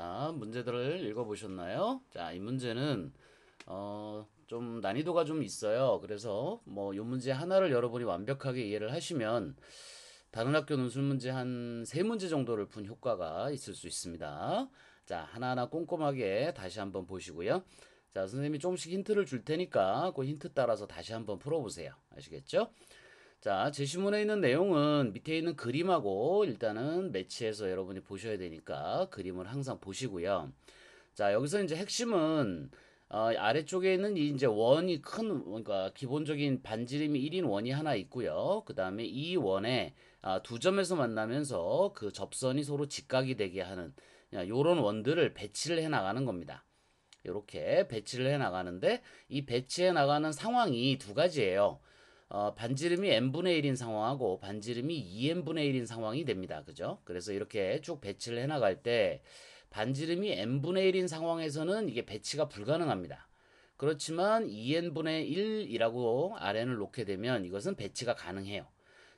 자, 문제들을 읽어보셨나요? 자, 이 문제는 좀 난이도가 좀 있어요. 그래서 뭐 이 문제 하나를 여러분이 완벽하게 이해를 하시면 다른 학교 논술 문제 한 세 문제 정도를 푼 효과가 있을 수 있습니다. 자, 하나하나 꼼꼼하게 다시 한번 보시고요. 자, 선생님이 조금씩 힌트를 줄 테니까 그 힌트 따라서 다시 한번 풀어보세요. 아시겠죠? 자, 제시문에 있는 내용은 밑에 있는 그림하고 일단은 매치해서 여러분이 보셔야 되니까 그림을 항상 보시고요. 자, 여기서 이제 핵심은 아래쪽에 있는 이 이제 원이 큰, 그러니까 기본적인 반지름이 1인 원이 하나 있고요. 그 다음에 이 원에 두 점에서 만나면서 그 접선이 서로 직각이 되게 하는 요런 원들을 배치를 해 나가는 겁니다. 이렇게 배치를 해 나가는데 이 배치해 나가는 상황이 두 가지예요. 반지름이 n분의 1인 상황하고 반지름이 2n분의 1인 상황이 됩니다. 그죠? 그래서 이렇게 쭉 배치를 해 나갈 때 반지름이 n분의 1인 상황에서는 이게 배치가 불가능합니다. 그렇지만 2n분의 1이라고 RN을 놓게 되면 이것은 배치가 가능해요.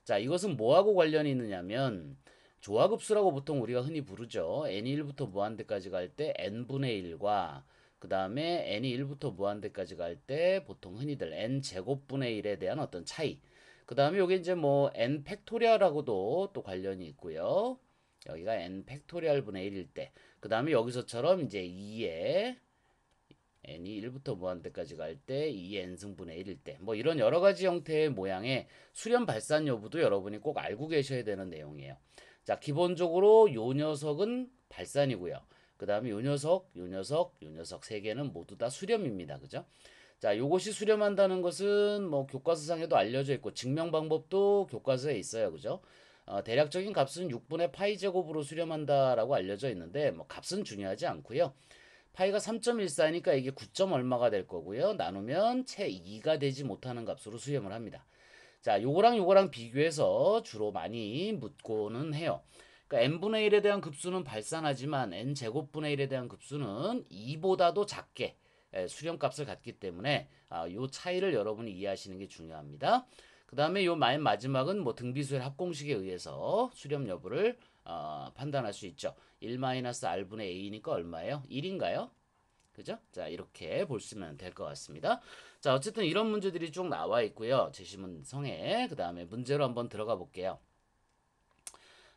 자, 이것은 뭐하고 관련이 있느냐면 조화급수라고 보통 우리가 흔히 부르죠. n이 1부터 무한대까지 갈 때 n분의 1과 그 다음에 n이 1부터 무한대까지 갈 때 보통 흔히들 n 제곱분의 1에 대한 어떤 차이. 그 다음에 여기 이제 뭐 n 팩토리얼하고도 또 관련이 있고요. 여기가 n 팩토리얼 분의 1일 때. 그 다음에 여기서처럼 이제 2에 n이 1부터 무한대까지 갈 때 2의 n승분의 1일 때. 뭐 이런 여러 가지 형태의 모양의 수렴 발산 여부도 여러분이 꼭 알고 계셔야 되는 내용이에요. 자, 기본적으로 요 녀석은 발산이고요. 그 다음에 요 녀석, 요 녀석, 요 녀석 세 개는 모두 다 수렴입니다. 그죠? 자, 요것이 수렴한다는 것은 뭐 교과서상에도 알려져 있고 증명 방법도 교과서에 있어요. 그죠? 대략적인 값은 6분의 파이 제곱으로 수렴한다라고 알려져 있는데 뭐 값은 중요하지 않고요. 파이가 3.14니까 이게 9점 얼마가 될 거고요. 나누면 채 2가 되지 못하는 값으로 수렴을 합니다. 자, 요거랑 요거랑 비교해서 주로 많이 묻고는 해요. 그러니까 n분의 1에 대한 급수는 발산하지만 n제곱분의 1에 대한 급수는 2보다도 작게 수렴값을 갖기 때문에 요 차이를 여러분이 이해하시는 게 중요합니다. 그 다음에 요 맨 마지막은 뭐 등비수의 합공식에 의해서 수렴 여부를 판단할 수 있죠. 1-r분의 a니까 얼마예요? 1인가요? 그죠? 자, 이렇게 보시면 될 것 같습니다. 자, 어쨌든 이런 문제들이 쭉 나와 있고요. 제시문 성에. 그 다음에 문제로 한번 들어가 볼게요.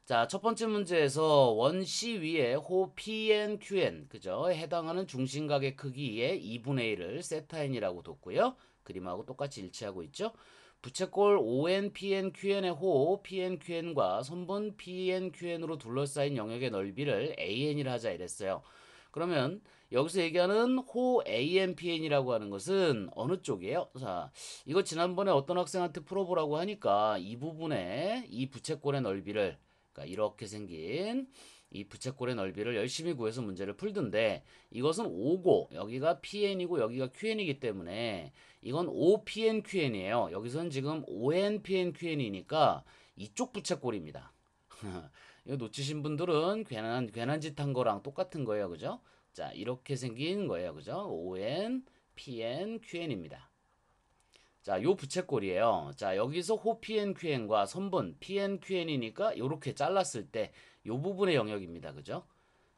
자, 첫 번째 문제에서 원C 위에 호 PN, QN, 그죠? 해당하는 중심각의 크기의 2분의 1을 세타인이라고 뒀고요. 그림하고 똑같이 일치하고 있죠? 부채꼴 ON, PN, QN의 호 PN, QN과 선분 PN, QN으로 둘러싸인 영역의 넓이를 AN이라 하자 이랬어요. 그러면 여기서 얘기하는 호 AMPN이라고 하는 것은 어느 쪽이에요? 자, 이거 지난번에 어떤 학생한테 풀어보라고 하니까 이 부분에 이 부채꼴의 넓이를 그러니까 이렇게 생긴 이 부채꼴의 넓이를 열심히 구해서 문제를 풀던데 이것은 O고 여기가 PN이고 여기가 QN이기 때문에 이건 OPNQN이에요. 여기서는 지금 ONPNQN이니까 이쪽 부채꼴입니다. 이거 놓치신 분들은 괜한 짓 한 거랑 똑같은 거예요. 그죠? 자, 이렇게 생긴 거예요. 그죠? ON, PN, QN입니다. 자, 요 부채꼴이에요. 자, 여기서 호 PN, QN과 선분 PN, QN이니까 이렇게 잘랐을 때 요 부분의 영역입니다. 그죠?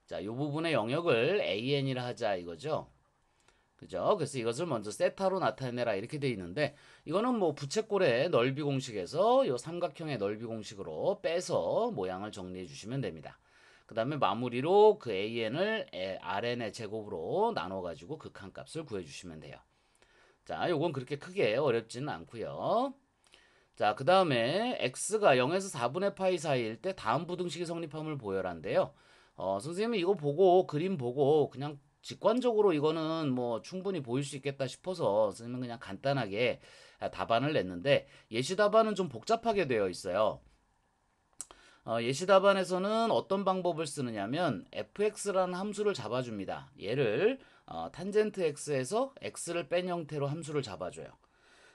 자, 요 부분의 영역을 AN이라 하자 이거죠. 그죠? 그래서 이것을 먼저 세타로 나타내라 이렇게 돼 있는데 이거는 뭐 부채꼴의 넓이 공식에서 요 삼각형의 넓이 공식으로 빼서 모양을 정리해 주시면 됩니다. 그 다음에 마무리로 그 AN을 RN의 제곱으로 나눠 가지고 극한값을 구해 주시면 돼요. 자, 요건 그렇게 크게 어렵지는 않고요. 자, 그 다음에 x가 0에서 4분의 파이 사이일 때 다음 부등식이 성립함을 보여란데요. 선생님이 이거 보고 그림 보고 그냥 직관적으로 이거는 뭐 충분히 보일 수 있겠다 싶어서 선생님은 그냥 간단하게 답안을 냈는데 예시 답안은 좀 복잡하게 되어 있어요. 예시 답안에서는 어떤 방법을 쓰느냐면 fx라는 함수를 잡아줍니다. 얘를 탄젠트 x에서 x를 뺀 형태로 함수를 잡아줘요.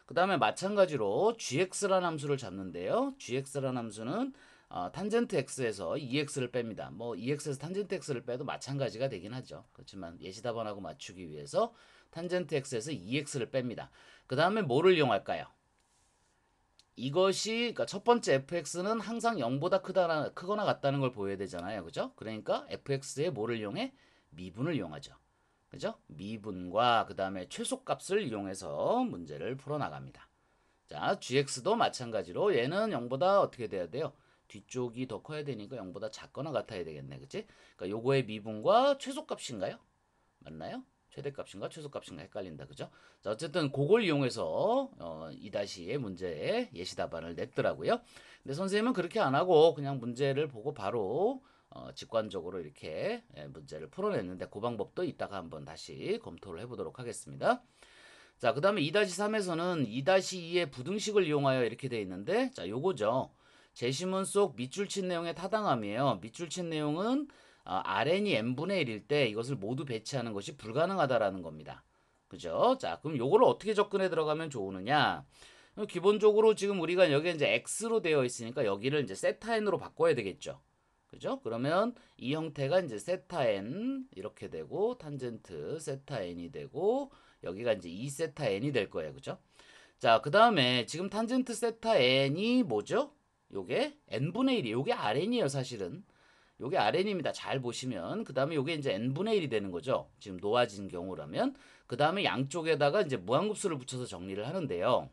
그 다음에 마찬가지로 gx라는 함수를 잡는데요. gx라는 함수는 탄젠트 x에서 2x를 뺍니다. 뭐 2x에서 탄젠트 x를 빼도 마찬가지가 되긴 하죠. 그렇지만 예시 답안하고 맞추기 위해서 탄젠트 x에서 2x를 뺍니다. 그 다음에 뭐를 이용할까요? 이것이 그러니까 첫 번째 fx는 항상 0보다 크거나 같다는 걸 보여야 되잖아요. 그죠? 그러니까 fx의 뭐를 이용해? 미분을 이용하죠. 그죠? 미분과 그 다음에 최소값을 이용해서 문제를 풀어나갑니다. 자, gx도 마찬가지로 얘는 0보다 어떻게 돼야 돼요? 뒤쪽이 더 커야 되니까 0보다 작거나 같아야 되겠네. 그치? 그러니까 요거의 미분과 최소값인가요? 맞나요? 최대값인가 최소값인가 헷갈린다. 그죠? 자, 어쨌든 그걸 이용해서 2-2의 문제에 예시 답안을 냈더라고요. 근데 선생님은 그렇게 안 하고 그냥 문제를 보고 바로 직관적으로 이렇게 문제를 풀어냈는데 그 방법도 이따가 한번 다시 검토를 해보도록 하겠습니다. 자, 그 다음에 2-3에서는 2-2의 부등식을 이용하여 이렇게 돼 있는데 자, 요거죠. 제시문 속 밑줄 친 내용의 타당함이에요. 밑줄 친 내용은 RN이 n분의 1일 때 이것을 모두 배치하는 것이 불가능하다라는 겁니다. 그죠? 자, 그럼 요거를 어떻게 접근해 들어가면 좋으느냐? 기본적으로 지금 우리가 여기 이제 x로 되어 있으니까 여기를 이제 세타 n으로 바꿔야 되겠죠. 그죠? 그러면 이 형태가 이제 세타 n 이렇게 되고 탄젠트 세타 n이 되고 여기가 이제 2세타 n이 될 거예요. 그죠? 자, 그 다음에 지금 탄젠트 세타 n이 뭐죠? 요게 n분의 1이 요게 RN이에요, 사실은. 요게 RN입니다. 잘 보시면. 그 다음에 요게 이제 n분의 1이 되는 거죠. 지금 놓아진 경우라면. 그 다음에 양쪽에다가 이제 무한급수를 붙여서 정리를 하는데요.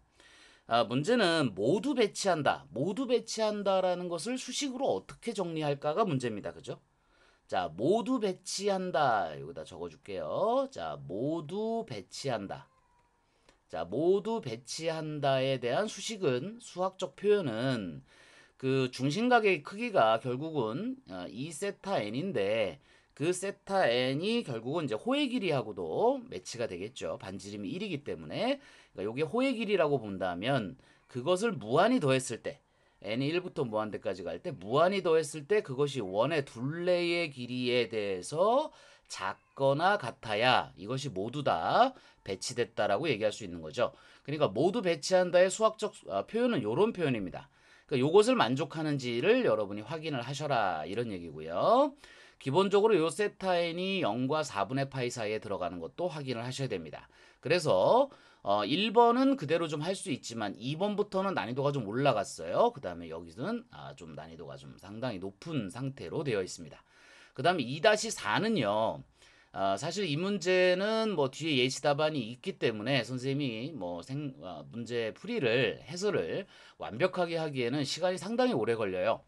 문제는 모두 배치한다. 모두 배치한다라는 것을 수식으로 어떻게 정리할까가 문제입니다. 그죠? 자, 모두 배치한다. 여기다 적어줄게요. 자, 모두 배치한다. 자, 모두 배치한다에 대한 수식은, 수학적 표현은 그 중심각의 크기가 결국은 2세타 n인데 그 세타 n이 결국은 이제 호의 길이하고도 매치가 되겠죠. 반지름이 1이기 때문에. 그러니까 이게 호의 길이라고 본다면 그것을 무한히 더했을 때 n이 1부터 무한대까지 갈 때 무한히 더했을 때 그것이 원의 둘레의 길이에 대해서 작거나 같아야 이것이 모두 다 배치됐다라고 얘기할 수 있는 거죠. 그러니까 모두 배치한다의 수학적 표현은 이런 표현입니다. 그러니까 요것을 만족하는지를 여러분이 확인을 하셔라 이런 얘기고요. 기본적으로 요 세타인이 0과 4분의 파이 사이에 들어가는 것도 확인을 하셔야 됩니다. 그래서 1번은 그대로 좀 할 수 있지만 2번부터는 난이도가 좀 올라갔어요. 그 다음에 여기서는 좀 난이도가 좀 상당히 높은 상태로 되어 있습니다. 그 다음에 2-4는요. 사실 이 문제는 뭐 뒤에 예시 답안이 있기 때문에 선생님이 뭐 문제 풀이를 해설을 완벽하게 하기에는 시간이 상당히 오래 걸려요.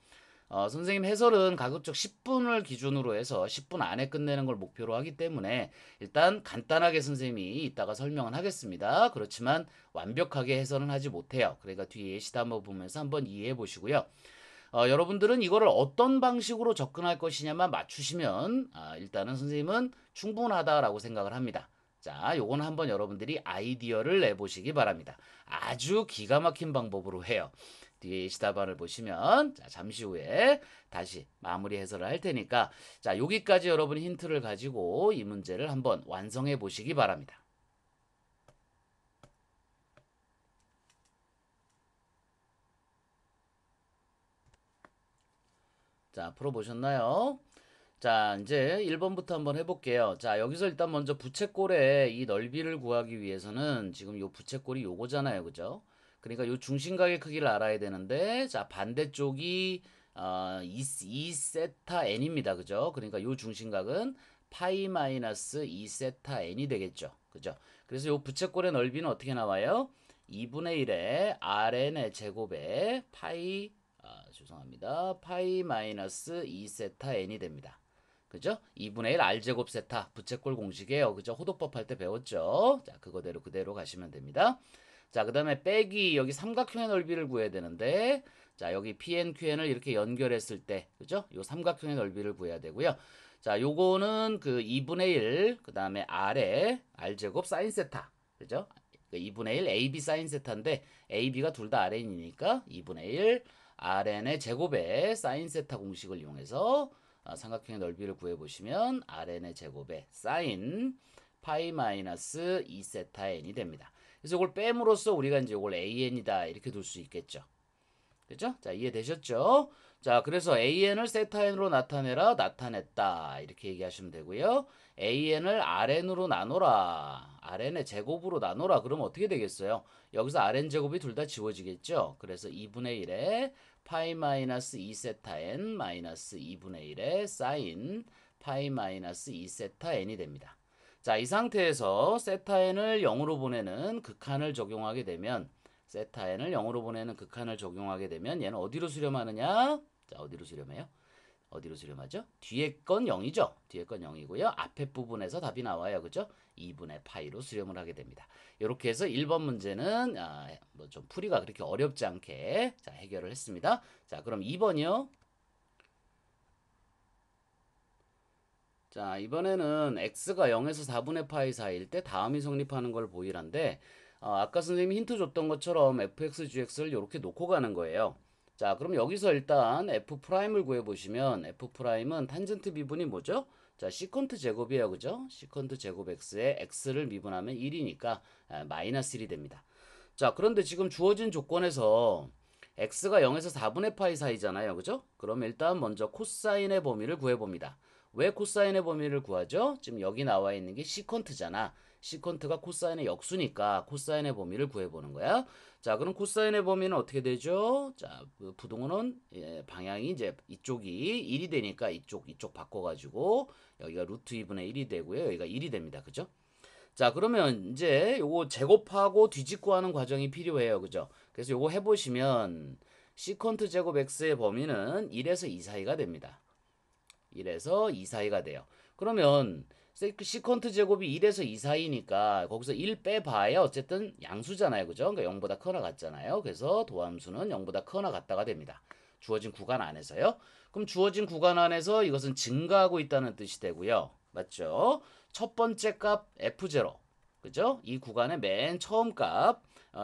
선생님 해설은 가급적 10분을 기준으로 해서 10분 안에 끝내는 걸 목표로 하기 때문에 일단 간단하게 선생님이 이따가 설명은 하겠습니다. 그렇지만 완벽하게 해설은 하지 못해요. 그러니까 뒤에 예시 답안 보면서 한번 이해해 보시고요. 여러분들은 이거를 어떤 방식으로 접근할 것이냐만 맞추시면 일단은 선생님은 충분하다라고 생각을 합니다. 자, 요거는 한번 여러분들이 아이디어를 내보시기 바랍니다. 아주 기가 막힌 방법으로 해요. 뒤에 예시답안을 보시면 자, 잠시 후에 다시 마무리 해설을 할 테니까 자, 여기까지 여러분이 힌트를 가지고 이 문제를 한번 완성해 보시기 바랍니다. 자, 풀어보셨나요? 자, 이제 1번부터 한번 해볼게요. 자, 여기서 일단 먼저 부채꼴의 이 넓이를 구하기 위해서는 지금 요 부채꼴이 요거잖아요. 그죠? 그러니까 요 중심각의 크기를 알아야 되는데, 자, 반대쪽이 2세타 n입니다. 그죠? 그러니까 요 중심각은 파이 마이너스 2세타 n이 되겠죠. 그죠? 그래서 요 부채꼴의 넓이는 어떻게 나와요? 2분의 1에 rn의 제곱에 파이 죄송합니다. 파이 마이너스 2세타 n이 됩니다. 그죠? 2분의 1 r제곱 세타 부채꼴 공식이에요. 그죠? 호도법 할 때 배웠죠? 자, 그거대로 그대로 가시면 됩니다. 자, 그 다음에 빼기 여기 삼각형의 넓이를 구해야 되는데 자, 여기 PNQN을 이렇게 연결했을 때 그죠? 요 삼각형의 넓이를 구해야 되고요. 자, 요거는 그 2분의 1, 그 다음에 R에 R제곱 사인 세타. 그죠? 2분의 1 AB 사인 세타인데 AB가 둘 다 RN이니까 2분의 1 RN의 제곱에 사인 세타 공식을 이용해서 삼각형의 넓이를 구해보시면 RN의 제곱에 사인 파이 마이너스 2세타 n이 됩니다. 그래서 이걸 뺨으로써 우리가 이제 이걸 AN이다 이렇게 둘 수 있겠죠. 그죠? 자, 이해되셨죠? 자, 그래서 AN을 세타 N으로 나타내라, 나타냈다. 이렇게 얘기하시면 되고요. AN을 RN으로 나눠라. RN의 제곱으로 나눠라. 그러면 어떻게 되겠어요? 여기서 RN 제곱이 둘 다 지워지겠죠? 그래서 2분의 1에 파이 마이너스 2 세타 N 마이너스 2분의 1에 사인 파이 마이너스 2 세타 N이 됩니다. 자, 이 상태에서 세타 N을 0으로 보내는 극한을 적용하게 되면 세타 N을 0으로 보내는 극한을 적용하게 되면 얘는 어디로 수렴하느냐? 자, 어디로 수렴해요? 어디로 수렴하죠? 뒤에 건 0이죠? 뒤에 건 0이고요. 앞에 부분에서 답이 나와요. 그죠? 2분의 파이로 수렴을 하게 됩니다. 이렇게 해서 1번 문제는 뭐 좀 풀이가 그렇게 어렵지 않게 자, 해결을 했습니다. 자, 그럼 2번이요. 자, 이번에는 x가 0에서 4분의 파이 사이일 때 다음이 성립하는 걸 보이란데 아까 선생님이 힌트 줬던 것처럼 fx, gx를 이렇게 놓고 가는 거예요. 자, 그럼 여기서 일단 f'을 구해보시면 f'은 탄젠트 미분이 뭐죠? 자, 시컨트 제곱이에요. 그죠? 시컨트 제곱 x에 x를 미분하면 1이니까 마이너스 1이 됩니다. 자, 그런데 지금 주어진 조건에서 x가 0에서 4분의 파이 사이잖아요. 그죠? 그럼 일단 먼저 코사인의 범위를 구해봅니다. 왜 코사인의 범위를 구하죠? 지금 여기 나와 있는 게 시컨트잖아. 시컨트가 코사인의 역수니까 코사인의 범위를 구해보는 거야. 자, 그럼 코사인의 범위는 어떻게 되죠? 자, 그 부등호는 방향이 이제 이쪽이 1이 되니까 이쪽 바꿔가지고 여기가 루트 2분의 1이 되고요. 여기가 1이 됩니다. 그죠? 자, 그러면 이제 요거 제곱하고 뒤집고 하는 과정이 필요해요. 그죠? 그래서 요거 해보시면 시컨트 제곱 x의 범위는 1에서 2 사이가 됩니다. 1에서 2 사이가 돼요. 그러면 시컨트 제곱이 1에서 2 사이니까 거기서 1 빼봐야 어쨌든 양수잖아요. 그죠? 그러니까 0보다 크거나 같잖아요. 그래서 도함수는 0보다 크거나 같다가 됩니다. 주어진 구간 안에서요. 그럼 주어진 구간 안에서 이것은 증가하고 있다는 뜻이 되고요. 맞죠? 첫 번째 값 F0. 그죠? 이 구간의 맨 처음 값,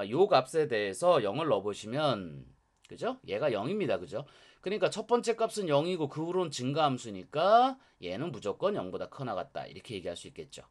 요 값에 대해서 0을 넣어보시면, 그죠? 얘가 0입니다. 그죠? 그러니까 첫 번째 값은 0이고 그 후로는 증가함수니까 얘는 무조건 0보다 커 나갔다. 이렇게 얘기할 수 있겠죠.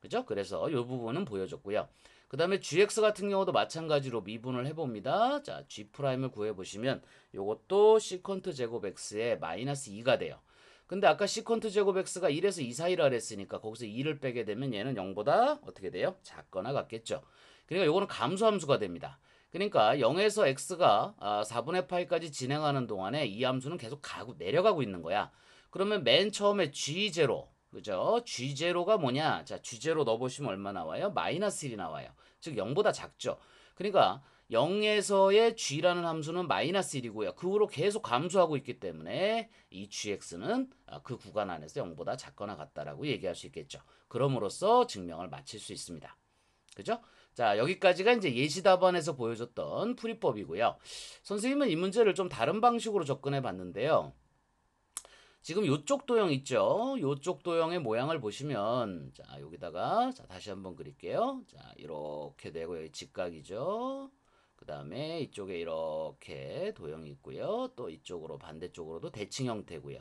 그죠? 그래서 이 부분은 보여줬고요. 그 다음에 gx 같은 경우도 마찬가지로 미분을 해봅니다. 자, g'을 구해보시면 이것도 시컨트 제곱 x의 마이너스 2가 돼요. 근데 아까 시컨트 제곱 x가 1에서 2 사이라 그랬으니까 거기서 2를 빼게 되면 얘는 0보다 어떻게 돼요? 작거나 같겠죠. 그러니까 요거는 감소함수가 됩니다. 그러니까 0에서 x가 4분의 파이까지 진행하는 동안에 이 함수는 계속 내려가고 있는 거야. 그러면 맨 처음에 g0, 그죠? g0가 뭐냐? 자, g0 넣어보시면 얼마 나와요? 마이너스 1이 나와요. 즉 0보다 작죠. 그러니까 0에서의 g라는 함수는 마이너스 1이고요. 그 후로 계속 감소하고 있기 때문에 이 gx는 그 구간 안에서 0보다 작거나 같다라고 얘기할 수 있겠죠. 그럼으로써 증명을 마칠 수 있습니다. 그죠? 자, 여기까지가 이제 예시 답안에서 보여줬던 풀이법이고요. 선생님은 이 문제를 좀 다른 방식으로 접근해 봤는데요. 지금 요쪽 도형 있죠? 요쪽 도형의 모양을 보시면 자, 여기다가 자, 다시 한번 그릴게요. 자, 이렇게 되고 여기 직각이죠. 그 다음에 이쪽에 이렇게 도형이 있고요. 또 이쪽으로 반대쪽으로도 대칭 형태고요.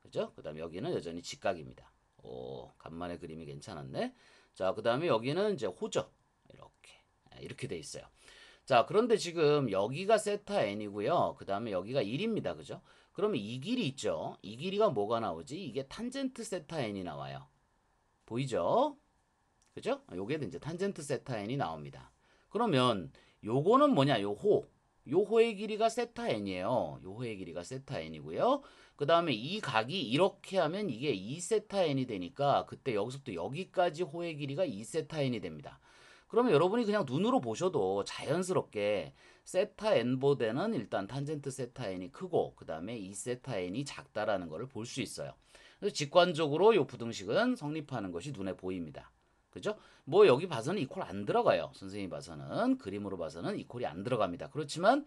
그죠? 그 다음에 여기는 여전히 직각입니다. 오, 간만에 그림이 괜찮았네. 자, 그 다음에 여기는 이제 호죠. 이렇게 돼 있어요. 자, 그런데 지금 여기가 세타 n이고요. 그 다음에 여기가 1입니다. 그죠? 그러면 이 길이 있죠? 이 길이가 뭐가 나오지? 이게 탄젠트 세타 n이 나와요. 보이죠? 그죠? 요게 이제 탄젠트 세타 n이 나옵니다. 그러면 요거는 뭐냐? 요 호. 요 호의 길이가 세타 n이에요. 요 호의 길이가 세타 n이고요. 그 다음에 이 각이 이렇게 하면 이게 2세타 n이 되니까 그때 여기서부터 여기까지 호의 길이가 2세타 n이 됩니다. 그러면 여러분이 그냥 눈으로 보셔도 자연스럽게 세타 n보다는 일단 탄젠트 세타 n이 크고 그 다음에 2세타 n이 작다라는 것을 볼 수 있어요. 그래서 직관적으로 이 부등식은 성립하는 것이 눈에 보입니다. 그죠? 뭐 여기 봐서는 이퀄 안 들어가요. 선생님이 봐서는 그림으로 봐서는 이퀄이 안 들어갑니다. 그렇지만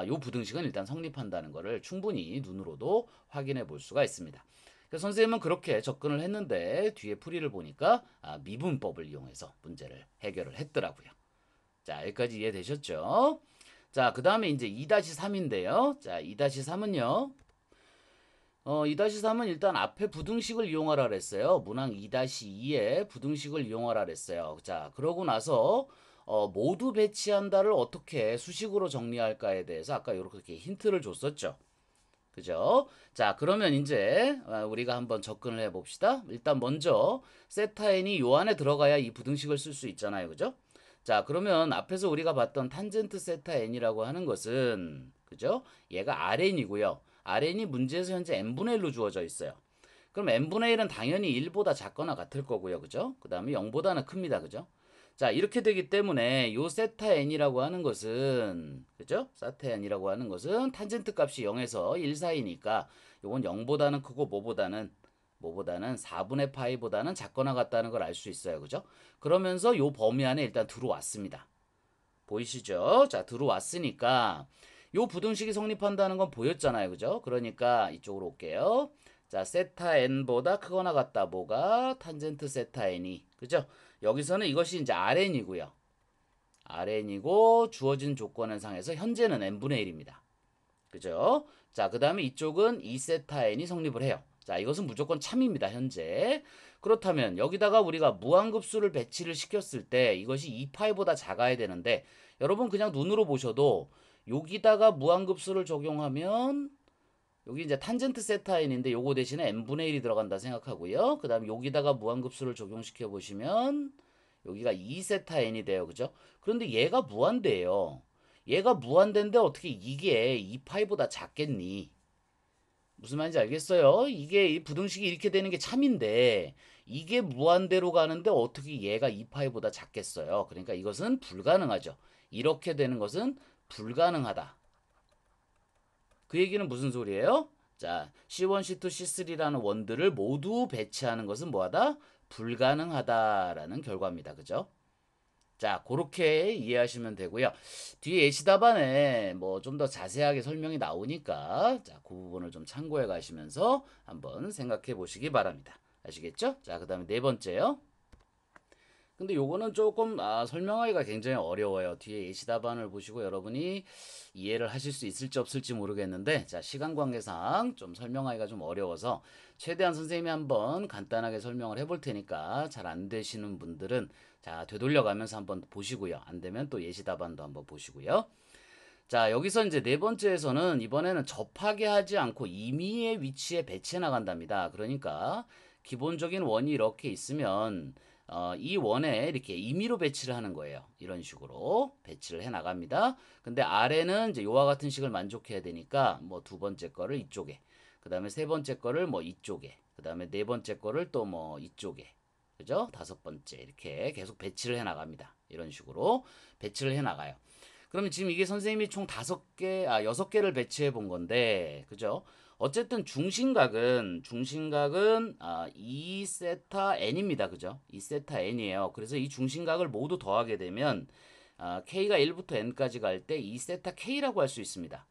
요 부등식은 일단 성립한다는 것을 충분히 눈으로도 확인해 볼 수가 있습니다. 그래서 선생님은 그렇게 접근을 했는데 뒤에 풀이를 보니까 미분법을 이용해서 문제를 해결을 했더라고요. 자, 여기까지 이해되셨죠? 자, 그 다음에 이제 2-3인데요. 자, 2-3은요. 2-3은 일단 앞에 부등식을 이용하라 그랬어요. 문항 2-2에 부등식을 이용하라 그랬어요. 자, 그러고 나서 모두 배치한다를 어떻게 수식으로 정리할까에 대해서 아까 이렇게 힌트를 줬었죠. 그죠? 자, 그러면 이제 우리가 한번 접근을 해 봅시다. 일단 먼저 세타 n이 요 안에 들어가야 이 부등식을 쓸 수 있잖아요. 그죠? 자, 그러면 앞에서 우리가 봤던 탄젠트 세타 n이라고 하는 것은 그죠? 얘가 Rn이고요. Rn이 문제에서 현재 n분의 1로 주어져 있어요. 그럼 n분의 1은 당연히 1보다 작거나 같을 거고요. 그죠? 그 다음에 0보다는 큽니다. 그죠? 자, 이렇게 되기 때문에 요 세타 n이라고 하는 것은 그죠? 세타 n이라고 하는 것은 탄젠트 값이 0에서 1 사이니까 요건 0보다는 크고 뭐보다는 4분의 파이보다는 작거나 같다는 걸 알 수 있어요. 그죠? 그러면서 요 범위 안에 일단 들어왔습니다. 보이시죠? 자, 들어왔으니까 요 부등식이 성립한다는 건 보였잖아요. 그죠? 그러니까 이쪽으로 올게요. 자, 세타 n보다 크거나 같다. 뭐가? 탄젠트 세타 n이. 그죠? 여기서는 이것이 이제 Rn이고요. Rn이고 주어진 조건은 상에서 현재는 n분의 1입니다. 그죠? 자, 그 다음에 이쪽은 2세타 n이 성립을 해요. 자, 이것은 무조건 참입니다. 현재. 그렇다면 여기다가 우리가 무한급수를 배치를 시켰을 때 이것이 2파이보다 작아야 되는데 여러분 그냥 눈으로 보셔도 여기다가 무한급수를 적용하면 여기 이제 탄젠트 세타 n인데 요거 대신에 n분의 1이 들어간다 생각하고요. 그 다음에 여기다가 무한급수를 적용시켜 보시면 여기가 2세타 n이 돼요. 그죠? 그런데 얘가 무한대예요. 얘가 무한대인데 어떻게 이게 2파이보다 작겠니? 무슨 말인지 알겠어요? 이게 이 부등식이 이렇게 되는 게 참인데 이게 무한대로 가는데 어떻게 얘가 2파이보다 작겠어요? 그러니까 이것은 불가능하죠. 이렇게 되는 것은 불가능하다. 그 얘기는 무슨 소리예요? 자, C1, C2, C3라는 원들을 모두 배치하는 것은 뭐하다? 불가능하다라는 결과입니다. 그죠? 자, 그렇게 이해하시면 되고요. 뒤에 예시 답안에 뭐 좀 더 자세하게 설명이 나오니까 자, 그 부분을 좀 참고해 가시면서 한번 생각해 보시기 바랍니다. 아시겠죠? 자, 그다음에 네 번째요. 근데 요거는 조금 설명하기가 굉장히 어려워요. 뒤에 예시 답안을 보시고 여러분이 이해를 하실 수 있을지 없을지 모르겠는데 자, 시간 관계상 좀 설명하기가 좀 어려워서 최대한 선생님이 한번 간단하게 설명을 해볼 테니까 잘 안 되시는 분들은 자, 되돌려가면서 한번 보시고요. 안 되면 또 예시 답안도 한번 보시고요. 자, 여기서 이제 네 번째에서는 이번에는 접하게 하지 않고 임의의 위치에 배치해 나간답니다. 그러니까 기본적인 원이 이렇게 있으면 이 원에 이렇게 임의로 배치를 하는 거예요. 이런 식으로 배치를 해 나갑니다. 근데 아래는 이제 요와 같은 식을 만족해야 되니까 뭐 두 번째 거를 이쪽에, 그 다음에 세 번째 거를 뭐 이쪽에, 그 다음에 네 번째 거를 또 뭐 이쪽에, 그죠? 다섯 번째 이렇게 계속 배치를 해 나갑니다. 이런 식으로 배치를 해 나가요. 그러면 지금 이게 선생님이 총 다섯 개, 여섯 개를 배치해 본 건데, 그죠? 어쨌든 중심각은 2세타 n입니다. 그죠? 2세타 n이에요. 그래서 이 중심각을 모두 더하게 되면 k가 1부터 n까지 갈 때 2세타 k라고 할 수 있습니다.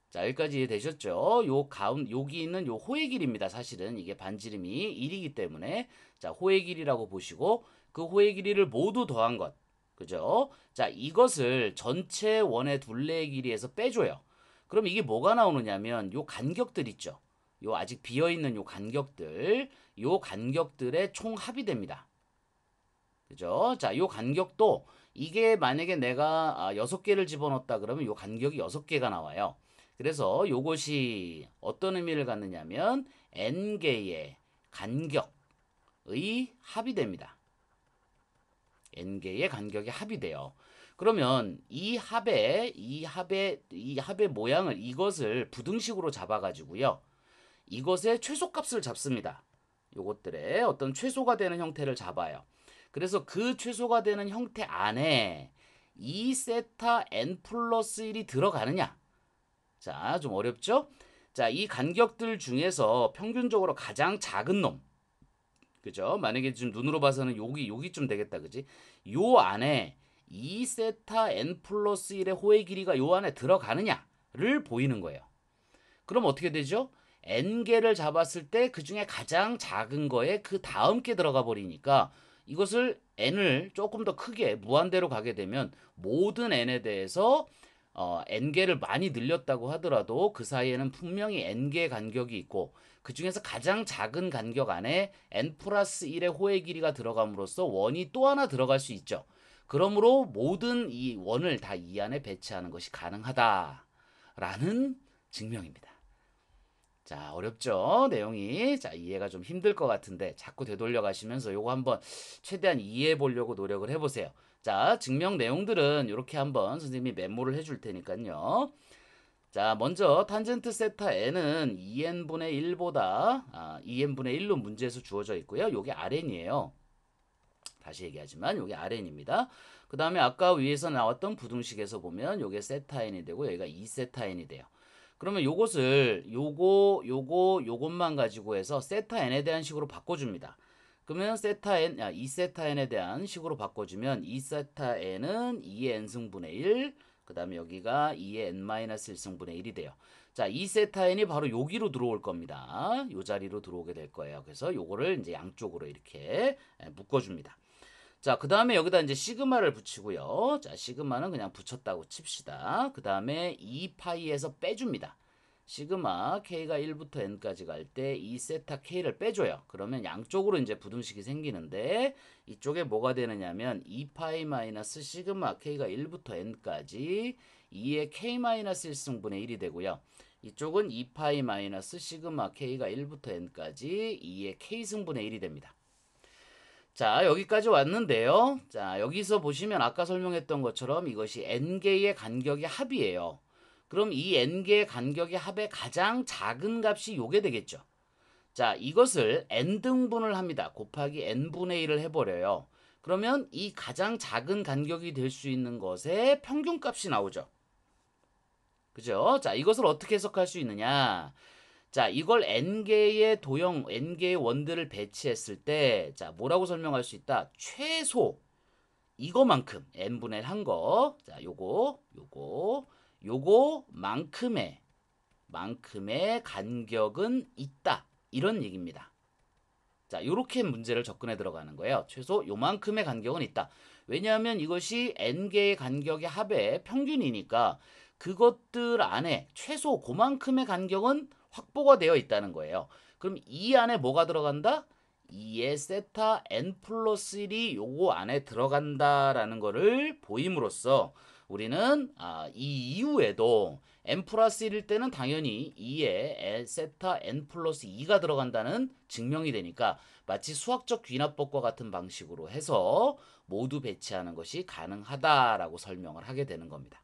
자, 여기까지 이해되셨죠? 여기 있는 요 호의 길이입니다. 사실은 이게 반지름이 1이기 때문에 자, 호의 길이라고 보시고 그 호의 길이를 모두 더한 것. 그죠? 자, 이것을 전체 원의 둘레의 길이에서 빼줘요. 그럼 이게 뭐가 나오느냐면 요 간격들 있죠. 요 아직 비어 있는 요 간격들의 총합이 됩니다. 그죠? 자, 요 간격도 이게 만약에 내가 6개를 집어넣었다 그러면 요 간격이 6개가 나와요. 그래서 요것이 어떤 의미를 갖느냐면 n개의 간격의 합이 됩니다. n개의 간격의 합이 돼요. 그러면 이 합의 모양을 이것을 부등식으로 잡아가지고요. 이것의 최소값을 잡습니다. 요것들의 어떤 최소가 되는 형태를 잡아요. 그래서 그 최소가 되는 형태 안에 2세타 n 플러스 1이 들어가느냐? 자, 좀 어렵죠? 자, 이 간격들 중에서 평균적으로 가장 작은 놈. 그죠? 만약에 지금 눈으로 봐서는 여기쯤 되겠다. 그지? 요 안에 2세타 n 플러스 1의 호의 길이가 요 안에 들어가느냐를 보이는 거예요. 그럼 어떻게 되죠? n개를 잡았을 때 그 중에 가장 작은 거에 그 다음 개 들어가 버리니까 이것을 n을 조금 더 크게 무한대로 가게 되면 모든 n에 대해서 n개를 많이 늘렸다고 하더라도 그 사이에는 분명히 n개 간격이 있고 그 중에서 가장 작은 간격 안에 n 플러스 1의 호의 길이가 들어감으로써 원이 또 하나 들어갈 수 있죠. 그러므로 모든 이 원을 다 이 안에 배치하는 것이 가능하다라는 증명입니다. 자, 어렵죠? 내용이. 자, 이해가 좀 힘들 것 같은데 자꾸 되돌려 가시면서 요거 한번 최대한 이해해 보려고 노력을 해보세요. 자, 증명 내용들은 이렇게 한번 선생님이 메모를 해줄 테니까요. 자, 먼저 탄젠트 세타 n은 2n분의 1보다 2n분의 1로 문제에서 주어져 있고요. 요게 Rn이에요. 다시 얘기하지만 요게 Rn입니다. 그 다음에 아까 위에서 나왔던 부등식에서 보면 요게 세타 n이 되고 여기가 2세타 n이 돼요. 그러면 요것을 요것만 가지고 해서 세타 n에 대한 식으로 바꿔줍니다. 그러면 세타 n, 2세타 n에 대한 식으로 바꿔주면 2세타 n은 2의 n승분의 1, 그 다음에 여기가 2의 n-1승분의 1이 돼요. 자, 2세타 n이 바로 여기로 들어올 겁니다. 요 자리로 들어오게 될 거예요. 그래서 요거를 이제 양쪽으로 이렇게 묶어줍니다. 자, 그 다음에 여기다 이제 시그마를 붙이고요. 자, 시그마는 그냥 붙였다고 칩시다. 그 다음에 2파이에서 빼줍니다. 시그마 k가 1부터 n까지 갈 때 이 세타 k를 빼줘요. 그러면 양쪽으로 이제 부등식이 생기는데 이쪽에 뭐가 되느냐면 2파이 마이너스 시그마 k가 1부터 n까지 2의 k-1승분의 1이 되고요. 이쪽은 2파이 마이너스 시그마 k가 1부터 n까지 2의 k승분의 1이 됩니다. 자, 여기까지 왔는데요. 자, 여기서 보시면 아까 설명했던 것처럼 이것이 n개의 간격의 합이에요. 그럼 이 n개의 간격의 합의 가장 작은 값이 요게 되겠죠. 자, 이것을 n등분을 합니다. 곱하기 n분의 1을 해버려요. 그러면 이 가장 작은 간격이 될 수 있는 것의 평균값이 나오죠. 그죠? 자, 이것을 어떻게 해석할 수 있느냐? 자, 이걸 n개의 도형, n개의 원들을 배치했을 때, 자, 뭐라고 설명할 수 있다? 최소, 이거만큼, n분의 1한 거, 자, 요거만큼의 간격은 있다. 이런 얘기입니다. 자, 요렇게 문제를 접근해 들어가는 거예요. 최소 요만큼의 간격은 있다. 왜냐하면 이것이 n개의 간격의 합의 평균이니까 그것들 안에 최소 그만큼의 간격은 확보가 되어 있다는 거예요. 그럼 이 안에 뭐가 들어간다? 2의 세타 n 플러스 1이 요거 안에 들어간다라는 거를 보임으로써 우리는 이 이후에도 n 플러스 1일 때는 당연히 2의 세타 n 플러스 2가 들어간다는 증명이 되니까 마치 수학적 귀납법과 같은 방식으로 해서 모두 배치하는 것이 가능하다라고 설명을 하게 되는 겁니다.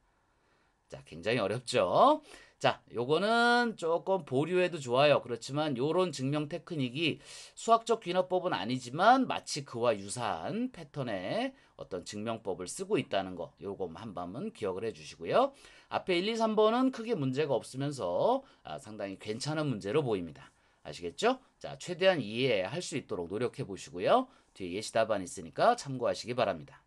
자, 굉장히 어렵죠? 자, 요거는 조금 보류해도 좋아요. 그렇지만 요런 증명 테크닉이 수학적 귀납법은 아니지만 마치 그와 유사한 패턴의 어떤 증명법을 쓰고 있다는 거, 요거 한 번은 기억을 해 주시고요. 앞에 1, 2, 3번은 크게 문제가 없으면서 상당히 괜찮은 문제로 보입니다. 아시겠죠? 자, 최대한 이해할 수 있도록 노력해 보시고요. 뒤에 예시 답안 있으니까 참고하시기 바랍니다.